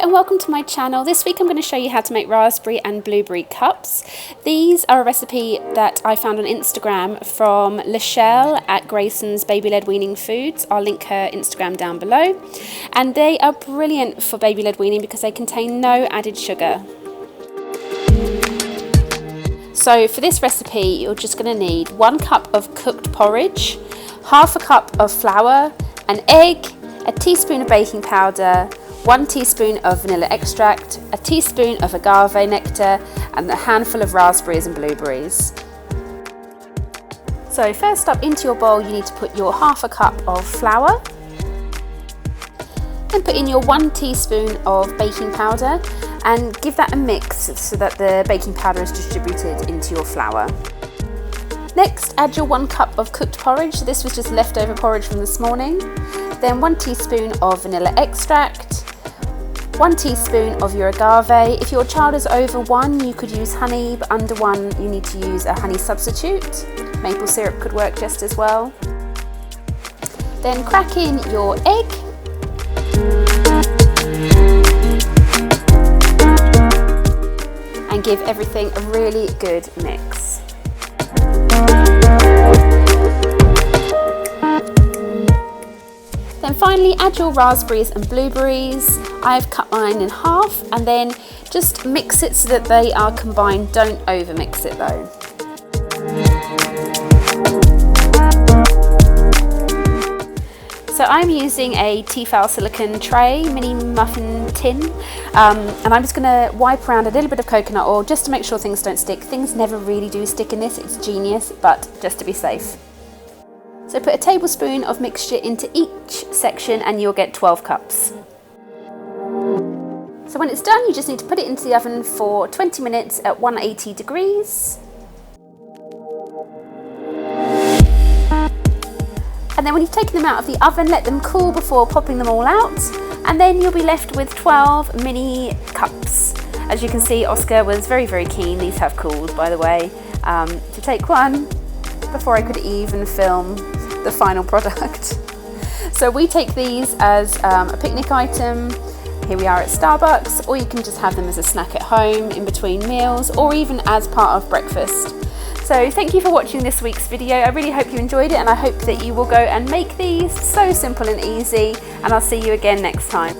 and welcome to my channel. This week I'm going to show you how to make raspberry and blueberry cups. These are a recipe that I found on Instagram from Lechelle at Grayson's Baby-Led Weaning Foods. I'll link her Instagram down below. And they are brilliant for baby-led weaning because they contain no added sugar. So for this recipe you're just going to need 1 cup of cooked porridge, half a cup of flour, an egg, a teaspoon of baking powder, 1 teaspoon of vanilla extract, a teaspoon of agave nectar, and a handful of raspberries and blueberries. So first up, into your bowl you need to put your half a cup of flour, then put in your 1 teaspoon of baking powder and give that a mix so that the baking powder is distributed into your flour. Next, add your 1 cup of cooked porridge. This was just leftover porridge from this morning. Then 1 teaspoon of vanilla extract, 1 teaspoon of your agave. If your child is over 1, you could use honey, but under 1, you need to use a honey substitute. Maple syrup could work just as well. Then crack in your egg. And give everything a really good mix. Then finally add your raspberries and blueberries. I've cut mine in half and then just mix it so that they are combined. Don't over mix it though. So I'm using a Tefal silicone tray, mini muffin tin, and I'm just going to wipe around a little bit of coconut oil just to make sure things don't stick. Things never really do stick in this, it's genius, but just to be safe. So put a tablespoon of mixture into each section and you'll get 12 cups. So when it's done, you just need to put it into the oven for 20 minutes at 180 degrees. And then when you've taken them out of the oven, let them cool before popping them all out. And then you'll be left with 12 mini cups. As you can see, Oscar was very, very keen, these have cooled by the way, to take one before I could even film the final product. So we take these as a picnic item. Here we are at Starbucks, or you can just have them as a snack at home in between meals, or even as part of breakfast. So thank you for watching this week's video. I really hope you enjoyed it, and I hope that you will go and make these. So simple and easy, and I'll see you again next time.